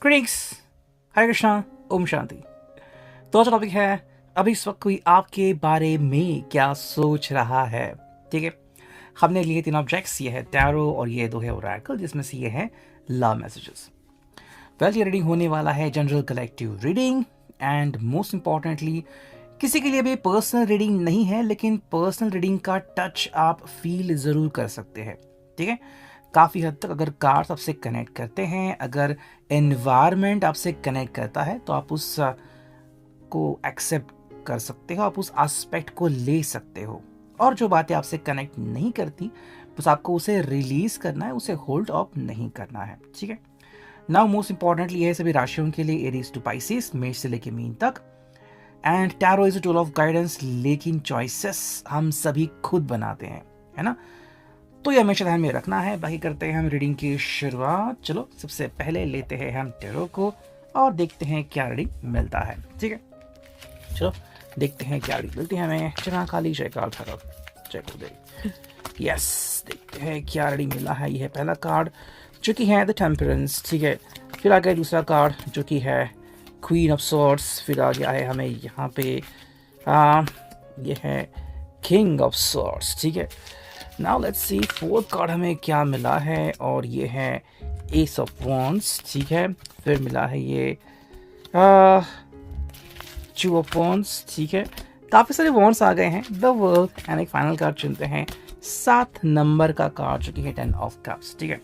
Greetings, हरे कृष्णा, ओम शांति। तो आज का टॉपिक है अभी इस वक्त कोई आपके बारे में क्या सोच रहा है। ठीक है, हमने लिए 3 ऑब्जेक्ट्स, ये है टैरो और ये 2 है ओरेकल, जिसमें से ये है लव मैसेजेस। वेल, ये रीडिंग होने वाला है general collective reading and most importantly किसी के लिए भी पर्सनल रीडिंग नहीं है, लेकिन पर्सनल रीडिंग का टच आप फील ज़रूर कर सकते हैं। ठीक है, काफ़ी हद तक अगर कार्ड्स आपसे कनेक्ट करते हैं, अगर एनवायरनमेंट आपसे कनेक्ट करता है, तो आप उस को एक्सेप्ट कर सकते हो, आप उस एस्पेक्ट को ले सकते हो। और जो बातें आपसे कनेक्ट नहीं करती, बस आपको उसे रिलीज करना है, उसे होल्ड ऑफ नहीं करना है। ठीक है, नाउ मोस्ट इंपॉर्टेंटली है सभी राशियों के लिए एरीज टू पाइसेस, मेष से लेके मीन तक। And tarot is a tool of guidance, लेकिन चॉइसेस हम सभी खुद बनाते हैं, है ना। तो ये हमेशा ध्यान में रखना है। बाकी करते हैं हम रीडिंग की शुरुआत। चलो, सबसे पहले लेते हैं हम टैरो को और देखते हैं क्या रीडिंग मिलता है। ठीक है, चलो देखते हैं क्या रीडिंग मिलती है हमें। चना खाली जय कार्ड था, चेक हो गई। यस, देखते हैं क्या रीडिंग मिला है। ये है पहला कार्ड जो कि है द टेम्परेंस। ठीक है, फिर आ गया दूसरा कार्ड जो कि है क्वीन ऑफ सॉर्ड्स। फिर आ गया है हमें यहाँ पे ये है किंग ऑफ सॉर्ड्स। ठीक है, now let's C fourth card हमें क्या मिला है, और ये है एस ऑफ वॉन्ड्स। ठीक है, फिर मिला है ये टू ऑफ वॉन्ड्स। ठीक है, काफ़ी सारे वॉन्ड्स आ गए हैं। द वर्ल्ड एंड एक फाइनल कार्ड चुनते हैं 7 नंबर का कार्ड जो कि है 10 ऑफ कप्स। ठीक है,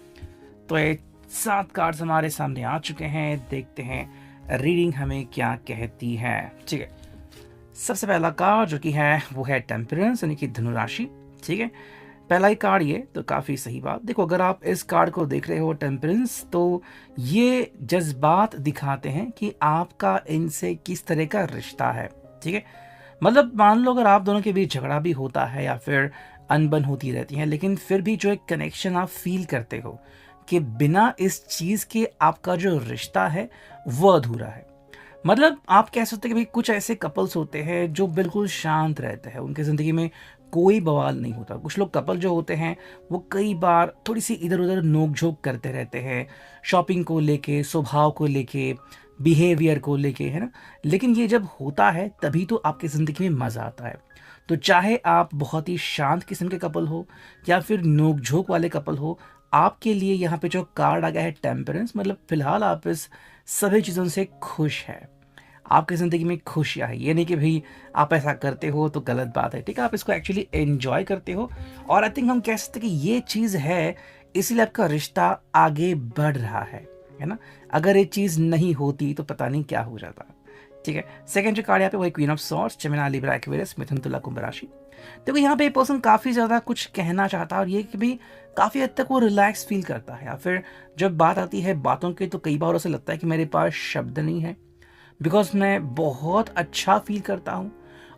तो ये 7 कार्ड्स हमारे सामने आ चुके हैं। देखते हैं रीडिंग हमें क्या कहती है। ठीक है, सबसे पहला कार्ड जो कि है वो है टेम्परेंस, यानी कि धनुराशि। ठीक है, पहला ही कार्ड ये, तो काफ़ी सही बात। देखो, अगर आप इस कार्ड को देख रहे हो टेम्परेंस, तो ये जज्बात दिखाते हैं कि आपका इनसे किस तरह का रिश्ता है। ठीक है, मतलब मान लो अगर आप दोनों के बीच झगड़ा भी होता है या फिर अनबन होती रहती है, लेकिन फिर भी जो एक कनेक्शन आप फील करते हो कि बिना इस चीज़ के आपका जो रिश्ता है वो अधूरा है। मतलब आप कह सकते हैं कि भाई कुछ ऐसे कपल्स होते हैं जो बिल्कुल शांत रहते हैं, उनकी ज़िंदगी में कोई बवाल नहीं होता। कुछ लोग कपल जो होते हैं वो कई बार थोड़ी सी इधर उधर नोक झोंक करते रहते हैं, शॉपिंग को लेके, स्वभाव को लेके, बिहेवियर को लेके, है ना। लेकिन ये जब होता है तभी तो आपकी ज़िंदगी में मज़ा आता है। तो चाहे आप बहुत ही शांत किस्म के कपल हो या फिर नोक झोंक वाले कपल हो, आपके लिए यहाँ पे जो कार्ड आ गया है टेम्परेंस, मतलब फिलहाल आप इस सभी चीज़ों से खुश है, आपकी ज़िंदगी में खुशियाँ है। ये नहीं कि भाई आप ऐसा करते हो तो गलत बात है। ठीक है, आप इसको एक्चुअली एंजॉय करते हो, और आई थिंक हम कह सकते हैं कि ये चीज़ है, इसीलिए आपका रिश्ता आगे बढ़ रहा है ना। अगर ये चीज़ नहीं होती तो पता नहीं क्या हो जाता। ठीक है, सेकंड जो कार्ड यहाँ पे वही queen of swords, Gemini, Libra, Aquarius, मिथुन, तुला, कुंभ राशि। देखो, यहाँ पे पर्सन काफ़ी ज़्यादा कुछ कहना चाहता है, और ये कि भी काफ़ी हद तक वो रिलैक्स फील करता है, या फिर जब बात आती है बातों की तो कई बार उसे लगता है कि मेरे पास शब्द नहीं है, बिकॉज मैं बहुत अच्छा फील करता हूँ,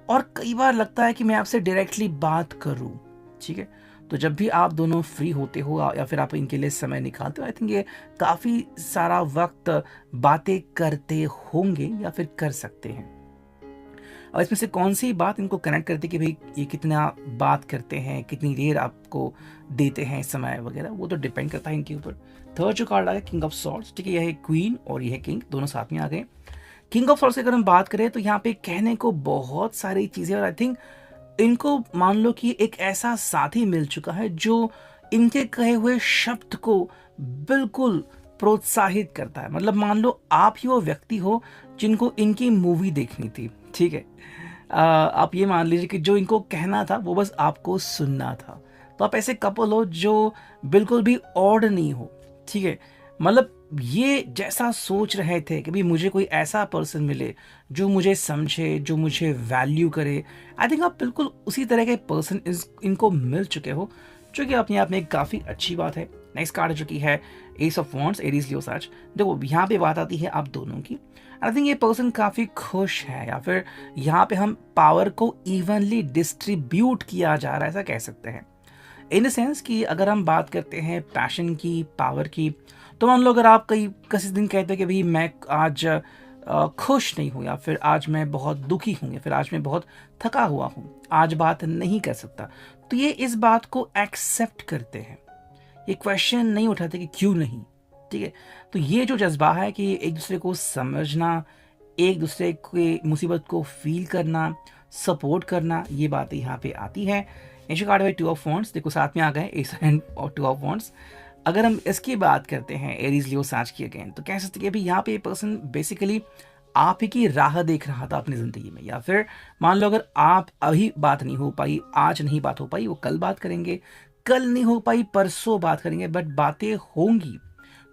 और कई बार लगता है कि मैं आपसे डायरेक्टली बात करूँ। ठीक है, तो जब भी आप दोनों फ्री होते हो या फिर आप इनके लिए समय निकालते हो, आई थिंक ये काफ़ी सारा वक्त बातें करते होंगे या फिर कर सकते हैं। और इसमें से कौन सी बात इनको कनेक्ट करती है कि भाई ये कितना बात करते हैं, कितनी देर आपको देते हैं समय वगैरह, वो तो डिपेंड करता है इनके ऊपर। थर्ड जो कार्ड आ गया किंग ऑफ सॉर्ड्स। ठीक है, यह है क्वीन और यह है किंग, दोनों साथ में आ गए। किंग ऑफ सॉर्ड्स की अगर हम बात करें तो यहाँ पे कहने को बहुत सारी चीज़ें, और आई थिंक इनको मान लो कि एक ऐसा साथी मिल चुका है जो इनके कहे हुए शब्द को बिल्कुल प्रोत्साहित करता है। मतलब मान लो आप ही वो व्यक्ति हो जिनको इनकी मूवी देखनी थी। ठीक है, आप ये मान लीजिए कि जो इनको कहना था वो बस आपको सुनना था। तो आप ऐसे कपल हो जो बिल्कुल भी ऑड नहीं हो। ठीक है, मतलब ये जैसा सोच रहे थे कि भाई मुझे कोई ऐसा पर्सन मिले जो मुझे समझे, जो मुझे वैल्यू करे, आई थिंक आप बिल्कुल उसी तरह के पर्सन इनको मिल चुके हो, जो कि अपने आप में काफ़ी अच्छी बात है। नेक्स्ट कार्ड जो कि है एस ऑफ वॉन्ड्स, एरीज, लियो, सार्च। देखो, यहाँ पे बात आती है आप दोनों की। आई थिंक ये पर्सन काफ़ी खुश है, या फिर यहाँ पे हम पावर को इवनली डिस्ट्रीब्यूट किया जा रहा है, ऐसा कह सकते हैं। इन द सेंस कि अगर हम बात करते हैं पैशन की, पावर की, तो मान लो अगर आप किसी दिन कहते हैं कि भाई मैं आज खुश नहीं हूँ, या फिर आज मैं बहुत दुखी हूँ, या फिर आज मैं बहुत थका हुआ हूँ, आज बात नहीं कर सकता, तो ये इस बात को एक्सेप्ट करते हैं। ये क्वेश्चन नहीं उठाते कि क्यों नहीं, ठीक है। तो ये जो जज्बा है कि एक दूसरे को समझना, एक दूसरे की मुसीबत को फील करना, सपोर्ट करना, ये बातें यहाँ पे आती है। नेक्स्ट कार्ड है 2 ऑफ वॉन्ड्स, देखो साथ में आ गए एस एंड और 2 ऑफ वॉन्ड्स। अगर हम इसकी बात करते हैं एरीज लियो साज की अगेन, तो कह सकते हैं कि यहाँ पे ये पर्सन बेसिकली आप ही की राह देख रहा था अपनी ज़िंदगी में, या फिर मान लो अगर आप अभी बात नहीं हो पाई, आज नहीं बात हो पाई, वो कल बात करेंगे, कल नहीं हो पाई परसों बात करेंगे, बट बातें होंगी।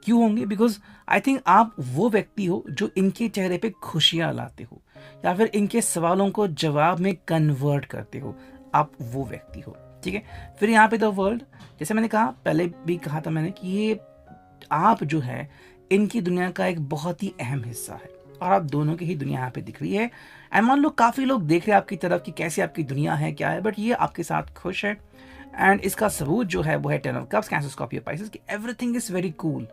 क्यों होंगी? बिकॉज आई थिंक आप वो व्यक्ति हो जो इनके चेहरे पे खुशियाँ लाते हो, या फिर इनके सवालों को जवाब में कन्वर्ट करते हो, आप वो व्यक्ति हो, ठीक है। फिर यहाँ पे द वर्ल्ड, जैसे मैंने कहा, पहले भी कहा था मैंने कि ये आप जो है इनकी दुनिया का एक बहुत ही अहम हिस्सा है, और आप दोनों की ही दुनिया यहाँ पे दिख रही है। एंड मान लो काफ़ी लोग देख रहे हैं आपकी तरफ कि कैसी आपकी दुनिया है, क्या है, बट ये आपके साथ खुश है। एंड इसका सबूत जो है वो है 10 of cups, Cancer, Scorpio, Pisces, कि everything is very cool,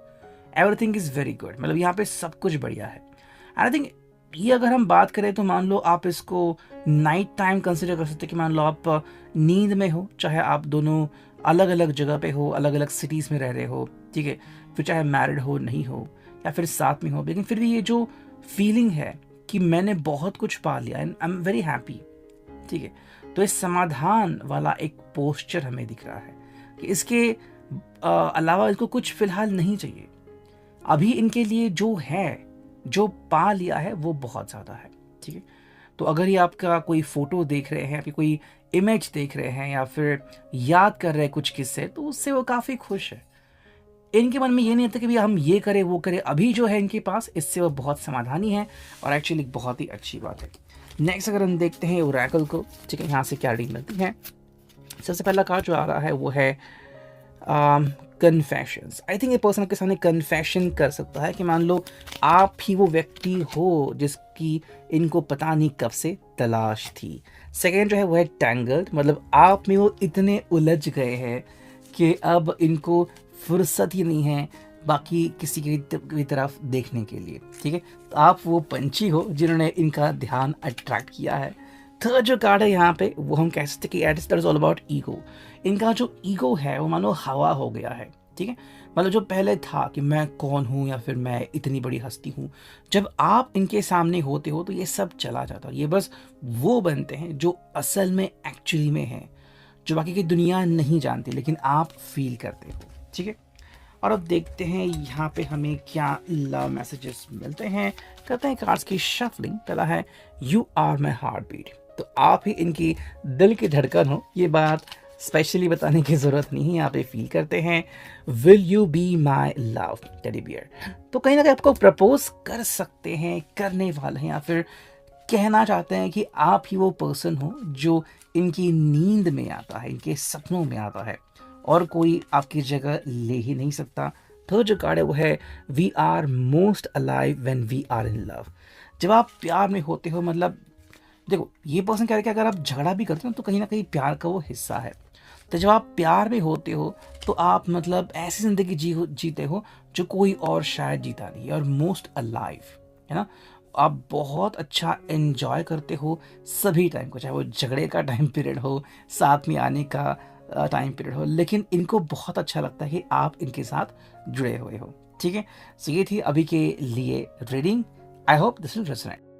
everything is very good, मतलब यहाँ पे सब कुछ बढ़िया है। एंड आई थिंक ये अगर हम बात करें तो मान लो आप इसको नाइट टाइम कंसिडर कर सकते हैं, कि मान लो आप नींद में हो, चाहे आप दोनों अलग अलग जगह पे हो, अलग अलग सिटीज़ में रह रहे हो, ठीक है, फिर चाहे मैरिड हो, नहीं हो, या फिर साथ में हो, लेकिन फिर भी ये जो फीलिंग है कि मैंने बहुत कुछ पा लिया and I am very happy, ठीक है, तो इस समाधान वाला एक पोस्चर हमें दिख रहा है कि इसके अलावा इसको कुछ फिलहाल नहीं चाहिए। अभी इनके लिए जो है, जो पा लिया है, वो बहुत ज़्यादा है, ठीक है। तो अगर ये आपका कोई फ़ोटो देख रहे हैं, या फिर कोई इमेज देख रहे हैं, या फिर याद कर रहे हैं कुछ किस्से, तो उससे वो काफ़ी खुश है। इनके मन में ये नहीं आता कि भैया हम ये करें वो करें, अभी जो है इनके पास, इससे वो बहुत समाधानी है, और एक्चुअली बहुत ही अच्छी बात है। नेक्स्ट अगर हम देखते हैं ओरेकल को, ठीक है, यहाँ से क्या रीडिंग मिलती है। सबसे पहला कार्ड जो आ रहा है वो है कन्फेशंस। आई थिंक ये पर्सन के सामने कन्फेशन कर सकता है कि मान लो आप ही वो व्यक्ति हो जिसकी इनको पता नहीं कब से तलाश थी। सेकेंड जो है वो है टैंगल्ड, मतलब आप में वो इतने उलझ गए हैं कि अब इनको फुर्सत ही नहीं है बाकी किसी की तरफ देखने के लिए, ठीक है। तो आप वो पंछी हो जिन्होंने इनका ध्यान अट्रैक्ट किया है। थर्ड जो कार्ड है यहाँ पे, वो हम कह सकते हैं कि that is all about ego. इनका जो ईगो है वो मानो हवा हो गया है, ठीक है। मतलब जो पहले था कि मैं कौन हूँ, या फिर मैं इतनी बड़ी हस्ती हूँ, जब आप इनके सामने होते हो तो ये सब चला जाता है। ये बस वो बनते हैं जो असल में एक्चुअली में है, जो बाकी की दुनिया नहीं जानती, लेकिन आप फील करते हो, ठीक है। और अब देखते हैं यहाँ पे हमें क्या लव मैसेजेस मिलते हैं। करते हैं कार्ड्स की शफलिंग। पहला है you are my heartbeat, तो आप ही इनकी दिल की धड़कन हो, ये बात स्पेशली बताने की ज़रूरत नहीं है, यहाँ पे फील करते हैं। Will you be my love teddy bear, तो कहीं ना कहीं आपको प्रपोज कर सकते हैं, करने वाले हैं, या फिर कहना चाहते हैं कि आप ही वो पर्सन हो जो इनकी नींद में आता है, इनके सपनों में आता है, और कोई आपकी जगह ले ही नहीं सकता। थर्ड जो कार्ड है वो है we are most alive when we are in love. जब आप प्यार में होते हो, मतलब देखो ये पर्सन कह रहे हैं कि अगर आप झगड़ा भी करते हो तो कहीं ना कहीं प्यार का वो हिस्सा है। तो जब आप प्यार में होते हो तो आप मतलब ऐसी ज़िंदगी जीते हो जो कोई और शायद जीता नहीं, और मोस्ट अलाइव, है ना। आप बहुत अच्छा एंजॉय करते हो सभी टाइम को, चाहे वो झगड़े का टाइम पीरियड हो, साथ में आने का टाइम पीरियड हो, लेकिन इनको बहुत अच्छा लगता है कि आप इनके साथ जुड़े हुए हो, ठीक है। सो ये थी अभी के लिए reading. I hope this will resonate.